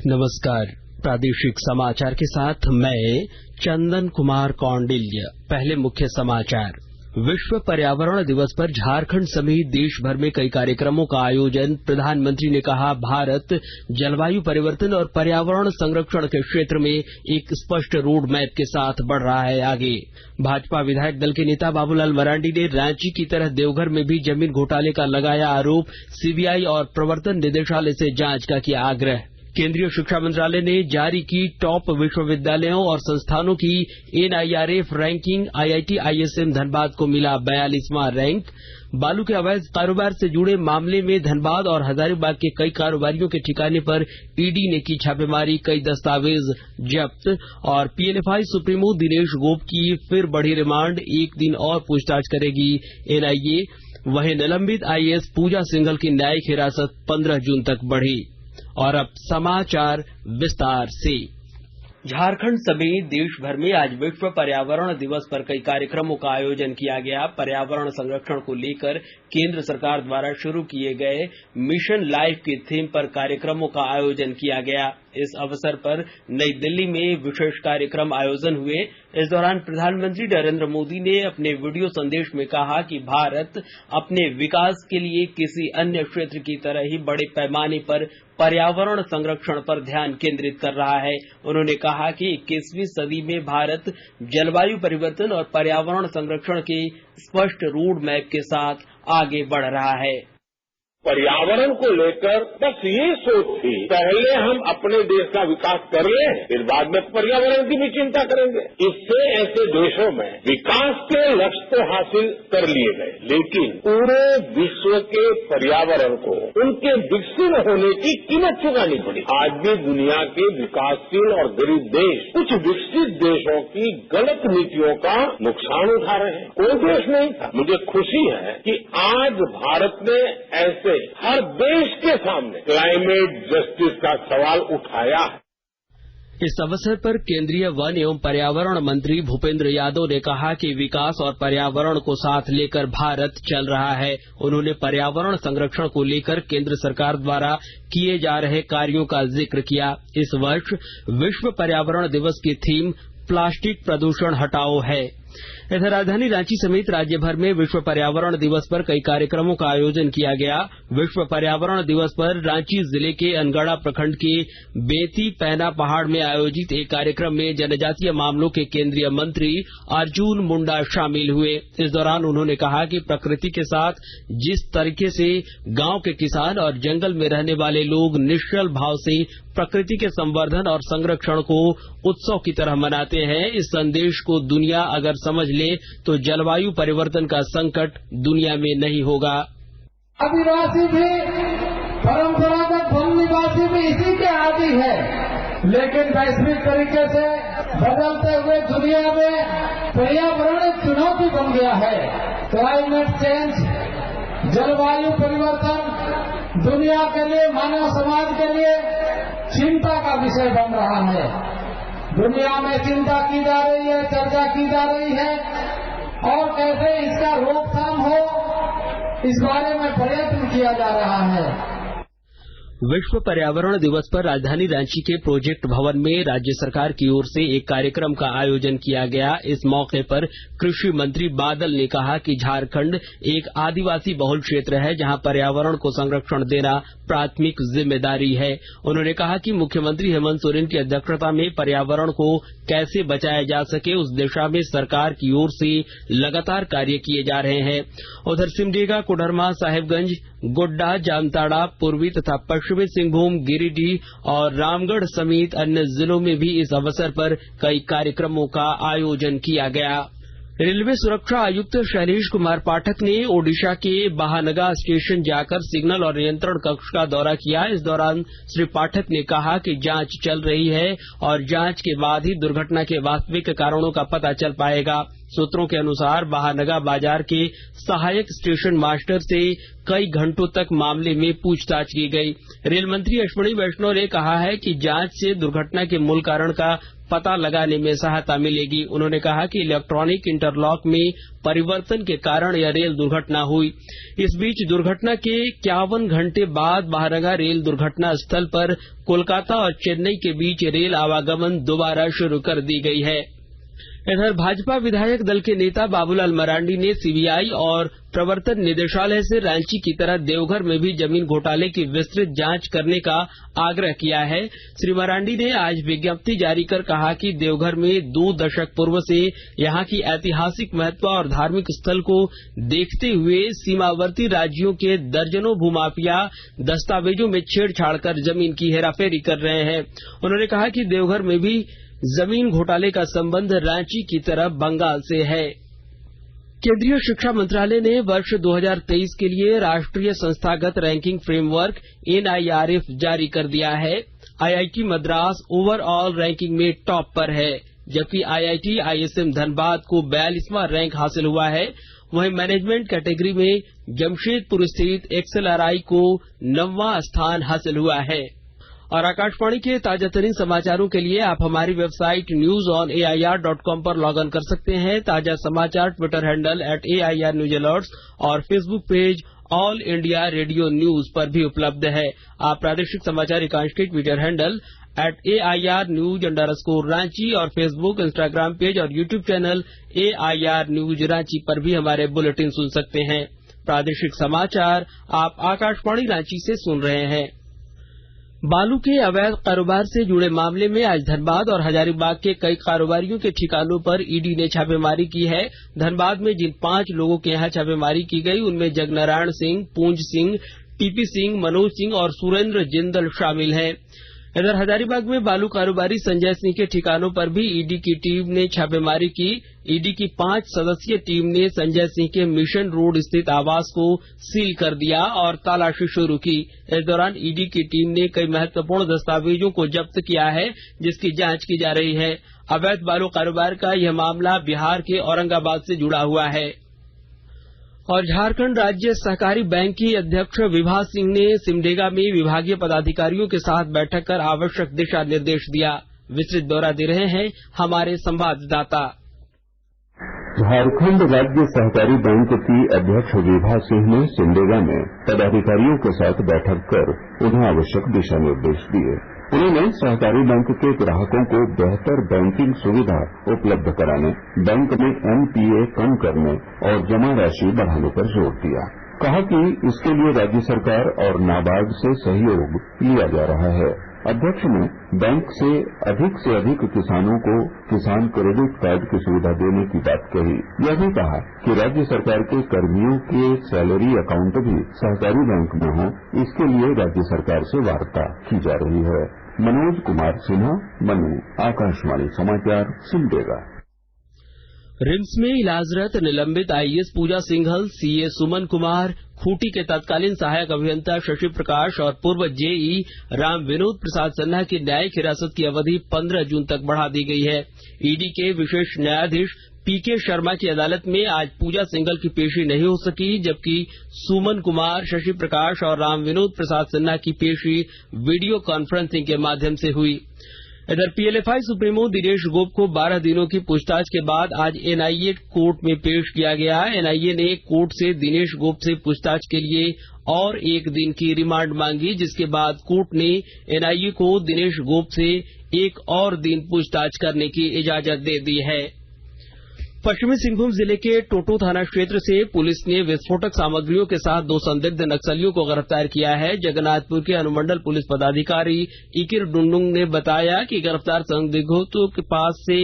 नमस्कार। प्रादेशिक समाचार के साथ मैं चंदन कुमार कौंडिल्य। पहले मुख्य समाचार। विश्व पर्यावरण दिवस पर झारखंड समेत देश भर में कई कार्यक्रमों का आयोजन। प्रधानमंत्री ने कहा, भारत जलवायु परिवर्तन और पर्यावरण संरक्षण के क्षेत्र में एक स्पष्ट रोड मैप के साथ बढ़ रहा है आगे। भाजपा विधायक दल के नेता बाबूलाल मरांडी ने रांची की तरह देवघर में भी जमीन घोटाले का लगाया आरोप। सीबीआई और प्रवर्तन निदेशालय से जांच का किया आग्रह। केंद्रीय शिक्षा मंत्रालय ने जारी की टॉप विश्वविद्यालयों और संस्थानों की NIRF ranking. IIT ISM Dhanbad को मिला 42वां रैंक। बालू के अवैध कारोबार से जुड़े मामले में धनबाद और हजारीबाग के कई कारोबारियों के ठिकाने पर ईडी ने की छापेमारी, कई दस्तावेज जब्त। और पीएलएफआई सुप्रीमो दिनेश गोप की फिर बढ़ी रिमांड, एक दिन और पूछताछ करेगी एनआईए। वहीं निलंबित आईएएस पूजा सिंघल की न्यायिक हिरासत 15 जून तक बढ़ी। और अब समाचार विस्तार से। झारखंड समेत देश भर में आज विश्व पर्यावरण दिवस पर कई कार्यक्रमों का आयोजन किया गया। पर्यावरण संरक्षण को लेकर केंद्र सरकार द्वारा शुरू किए गए मिशन लाइफ के थीम पर कार्यक्रमों का आयोजन किया गया। इस अवसर पर नई दिल्ली में विशेष कार्यक्रम आयोजन हुए। इस दौरान प्रधानमंत्री नरेंद्र मोदी ने अपने वीडियो संदेश में कहा कि भारत अपने विकास के लिए किसी अन्य क्षेत्र की तरह ही बड़े पैमाने पर पर्यावरण संरक्षण पर ध्यान केंद्रित कर रहा है। उन्होंने कहा कि 21वीं सदी में भारत जलवायु परिवर्तन और पर्यावरण संरक्षण के स्पष्ट रोड मैप के साथ आगे बढ़ रहा है। पर्यावरण को लेकर बस ये सोच थी, पहले हम अपने देश का विकास कर लें, फिर बाद में पर्यावरण की भी चिंता करेंगे। इससे ऐसे देशों में विकास के लक्ष्य तो हासिल कर लिए गए, लेकिन पूरे विश्व के पर्यावरण को उनके विकसित होने की कीमत चुकानी पड़ी। आज भी दुनिया के विकासशील और गरीब देश कुछ विकसित देशों की गलत नीतियों का नुकसान उठा रहे हैं। कोई देश नहीं था। मुझे खुशी है कि आज भारत ने ऐसे हर देश के सामने क्लाइमेट जस्टिस का सवाल उठाया है। इस अवसर पर केंद्रीय वन एवं पर्यावरण मंत्री भूपेंद्र यादव ने कहा कि विकास और पर्यावरण को साथ लेकर भारत चल रहा है। उन्होंने पर्यावरण संरक्षण को लेकर केंद्र सरकार द्वारा किए जा रहे कार्यों का जिक्र किया। इस वर्ष विश्व पर्यावरण दिवस की थीम प्लास्टिक प्रदूषण हटाओ है। इधर राजधानी रांची समेत राज्य भर में विश्व पर्यावरण दिवस पर कई कार्यक्रमों का आयोजन किया गया। विश्व पर्यावरण दिवस पर रांची जिले के अनगढ़ा प्रखंड के बेती पैना पहाड़ में आयोजित एक कार्यक्रम में जनजातीय मामलों के केंद्रीय मंत्री अर्जुन मुंडा शामिल हुए। इस दौरान उन्होंने कहा कि प्रकृति के साथ जिस तरीके से गांव के किसान और जंगल में रहने वाले लोग निश्चल भाव से प्रकृति के संवर्धन और संरक्षण को उत्सव की तरह मनाते हैं, इस संदेश को दुनिया अगर समझ ले तो जलवायु परिवर्तन का संकट दुनिया में नहीं होगा। आदिवासी भी परंपरागत वन निवासी भी इसी के आदी है, लेकिन वैश्विक तरीके से बदलते हुए दुनिया में पर्यावरण एक चुनौती बन गया है। क्लाइमेट चेंज, जलवायु परिवर्तन दुनिया के लिए, मानव समाज के लिए चिंता का विषय बन रहा है। दुनिया में चिंता की जा रही है, चर्चा की जा रही है और कैसे इसका रोकथाम हो, इस बारे में प्रयत्न किया जा रहा है। विश्व पर्यावरण दिवस पर राजधानी रांची के प्रोजेक्ट भवन में राज्य सरकार की ओर से एक कार्यक्रम का आयोजन किया गया। इस मौके पर कृषि मंत्री बादल ने कहा कि झारखंड एक आदिवासी बहुल क्षेत्र है, जहां पर्यावरण को संरक्षण देना प्राथमिक जिम्मेदारी है। उन्होंने कहा कि मुख्यमंत्री हेमंत सोरेन की अध्यक्षता में पर्यावरण को कैसे बचाया जा सके, उस दिशा में सरकार की ओर से लगातार कार्य किए जा रहे हैं। उधर सिमडेगा, कोडरमा, साहेबगंज, गोड्डा, जामताड़ा, पूर्वी तथा पश्चिमी सिंहभूम, गिरिडीह और रामगढ़ समेत अन्य जिलों में भी इस अवसर पर कई कार्यक्रमों का आयोजन किया गया। रेलवे सुरक्षा आयुक्त शैलेश कुमार पाठक ने ओडिशा के बाहानगा स्टेशन जाकर सिग्नल और नियंत्रण कक्ष का दौरा किया। इस दौरान श्री पाठक ने कहा कि जांच चल रही है और जांच के बाद ही दुर्घटना के वास्तविक कारणों का पता चल पाएगा। सूत्रों के अनुसार बाहानगा बाजार के सहायक स्टेशन मास्टर से कई घंटों तक मामले में पूछताछ की गई। रेल मंत्री अश्विनी वैष्णव ने कहा है कि जांच से दुर्घटना के मूल कारण का पता लगाने में सहायता मिलेगी। उन्होंने कहा कि इलेक्ट्रॉनिक इंटरलॉक में परिवर्तन के कारण यह रेल दुर्घटना हुई। इस बीच दुर्घटना के 51 घंटे बाद महानगा रेल दुर्घटना स्थल पर कोलकाता और चेन्नई के बीच रेल आवागमन दोबारा शुरू कर दी गई है। इधर भाजपा विधायक दल के नेता बाबूलाल मरांडी ने सीबीआई और प्रवर्तन निदेशालय से रांची की तरह देवघर में भी जमीन घोटाले की विस्तृत जांच करने का आग्रह किया है। श्री मरांडी ने आज विज्ञप्ति जारी कर कहा कि देवघर में 2 दशक पूर्व से यहां की ऐतिहासिक महत्व और धार्मिक स्थल को देखते हुए सीमावर्ती राज्यों के दर्जनों भूमाफिया दस्तावेजों में छेड़छाड़ कर जमीन की हेराफेरी कर रहे हैं। उन्होंने कहा कि देवघर में भी जमीन घोटाले का संबंध रांची की तरह बंगाल से है। केंद्रीय शिक्षा मंत्रालय ने वर्ष 2023 के लिए राष्ट्रीय संस्थागत रैंकिंग फ्रेमवर्क NIRF जारी कर दिया है। IIT मद्रास ओवरऑल रैंकिंग में टॉप पर है, जबकि IIT ISM धनबाद को 42वां रैंक हासिल हुआ है। वहीं मैनेजमेंट कैटेगरी में जमशेदपुर स्थित XLRI को 9वां स्थान हासिल हुआ है। और आकाशवाणी के ताजा तरीन समाचारों के लिए आप हमारी वेबसाइट newsonair.com पर लॉग इन कर सकते हैं। ताजा समाचार Twitter handle @AIR News Alerts और Facebook page all India radio news पर भी उपलब्ध है। आप प्रादेशिक समाचार एकांश के ट्विटर हैंडल @AIR News _ और फेसबुक, इंस्टाग्राम पेज और YouTube channel AIR News Ranchi पर भी हमारे बुलेटिन सुन सकते हैं। प्रादेशिक समाचार आप आकाशवाणी रांची से सुन रहे हैं। बालू के अवैध कारोबार से जुड़े मामले में आज धनबाद और हजारीबाग के कई कारोबारियों के ठिकानों पर ईडी ने छापेमारी की है। धनबाद में जिन 5 लोगों के यहां छापेमारी की गई उनमें जगनारायण सिंह, पूंज सिंह, टीपी सिंह, मनोज सिंह और सुरेंद्र जिंदल शामिल हैं। इधर हजारीबाग में बालू कारोबारी संजय सिंह के ठिकानों पर भी ईडी की टीम ने छापेमारी की। ईडी की 5 सदस्यीय टीम ने संजय सिंह के मिशन रोड स्थित आवास को सील कर दिया और तलाशी शुरू की। इस दौरान ईडी की टीम ने कई महत्वपूर्ण दस्तावेजों को जब्त किया है, जिसकी जांच की जा रही है। अवैध बालू कारोबार का यह मामला बिहार के औरंगाबाद से जुड़ा हुआ है। और झारखंड राज्य सहकारी बैंक की अध्यक्ष विभा सिंह ने सिमडेगा में विभागीय पदाधिकारियों के साथ बैठक कर आवश्यक दिशा निर्देश दिया। विस्तृत ब्यौरा दे रहे हैं हमारे संवाददाता। झारखंड राज्य सहकारी बैंक की अध्यक्ष विभा सिंह ने सिमडेगा में पदाधिकारियों के साथ बैठक कर उन्हें आवश्यक दिशा निर्देश दिए। उन्होंने सहकारी बैंक के ग्राहकों को बेहतर बैंकिंग सुविधा उपलब्ध कराने, बैंक में NPA कम करने और जमा राशि बढ़ाने पर जोर दिया। कहा कि इसके लिए राज्य सरकार और नाबार्ड से सहयोग लिया जा रहा है। अध्यक्ष ने बैंक से अधिक किसानों को किसान क्रेडिट कार्ड की सुविधा देने की बात कही। यह भी कहा कि राज्य सरकार के कर्मियों के सैलरी अकाउंट भी सहकारी बैंक में हो, इसके लिए राज्य सरकार से वार्ता की जा रही है। मनोज कुमार सिन्हा, मनु, आकाशवाणी समाचार, सिमडेगा। रिम्स में इलाजरत निलंबित IAS पूजा सिंघल, CA सुमन कुमार, खूंटी के तत्कालीन सहायक अभियंता शशि प्रकाश और पूर्व JE राम विनोद प्रसाद सिन्हा की न्यायिक हिरासत की अवधि 15 जून तक बढ़ा दी गई है। ईडी के विशेष न्यायाधीश PK शर्मा की अदालत में आज पूजा सिंघल की पेशी नहीं हो सकी, जबकि सुमन कुमार, शशि प्रकाश और राम विनोद प्रसाद सिन्हा की पेशी वीडियो कॉन्फ्रेंसिंग के माध्यम से हुई। इधर PLFI सुप्रीमो दिनेश गोप को 12 दिनों की पूछताछ के बाद आज NIA कोर्ट में पेश किया गया। NIA ने कोर्ट से दिनेश गोप से पूछताछ के लिए और 1 दिन की रिमांड मांगी, जिसके बाद कोर्ट ने NIA को दिनेश गोप से 1 और दिन पूछताछ करने की इजाजत दे दी है। पश्चिमी सिंहभूम जिले के टोटो थाना क्षेत्र से पुलिस ने विस्फोटक सामग्रियों के साथ 2 संदिग्ध नक्सलियों को गिरफ्तार किया है। जगन्नाथपुर के अनुमंडल पुलिस पदाधिकारी इकिर डुंडुंग ने बताया कि गिरफ्तार संदिग्धों के पास से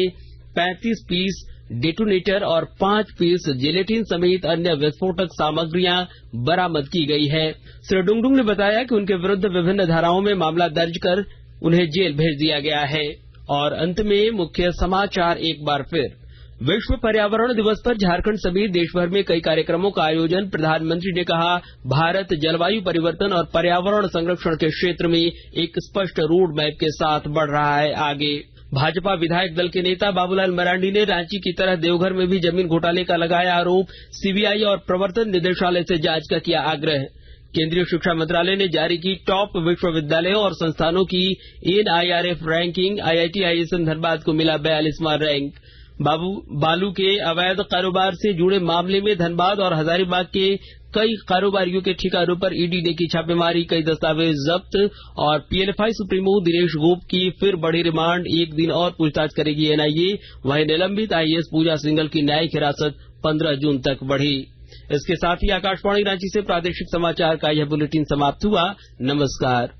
35 पीस डेटोनेटर और 5 पीस जिलेटिन समेत अन्य विस्फोटक सामग्रियां बरामद की गई है। श्री डुंगडुंग ने बताया कि उनके विरुद्ध विभिन्न धाराओं में मामला दर्ज कर उन्हें जेल भेज दिया गया है। और अंत में मुख्य समाचार एक बार फिर। विश्व पर्यावरण दिवस पर झारखंड समेत देश भर में कई कार्यक्रमों का आयोजन। प्रधानमंत्री ने कहा, भारत जलवायु परिवर्तन और पर्यावरण संरक्षण के क्षेत्र में एक स्पष्ट रोड मैप के साथ बढ़ रहा है आगे। भाजपा विधायक दल के नेता बाबूलाल मरांडी ने रांची की तरह देवघर में भी जमीन घोटाले का लगाया आरोप। CBI और प्रवर्तन निदेशालय से जांच का किया आग्रह। केंद्रीय शिक्षा मंत्रालय ने जारी की टॉप विश्वविद्यालयों और संस्थानों की NIRF ranking. IIT ISM Dhanbad को मिला 42वां रैंक। बालू के अवैध कारोबार से जुड़े मामले में धनबाद और हजारीबाग के कई कारोबारियों के ठिकानों पर ईडी ने की छापेमारी, कई दस्तावेज जब्त और PLFI सुप्रीमो दिनेश गोप की फिर बढ़ी रिमांड, 1 दिन और पूछताछ करेगी NIA। वहीं निलंबित IAS पूजा सिंघल की न्यायिक हिरासत 15 जून तक बढ़ी। इसके साथ ही आकाशवाणी रांची से प्रादेशिक समाचार का यह बुलेटिन समाप्त हुआ। नमस्कार।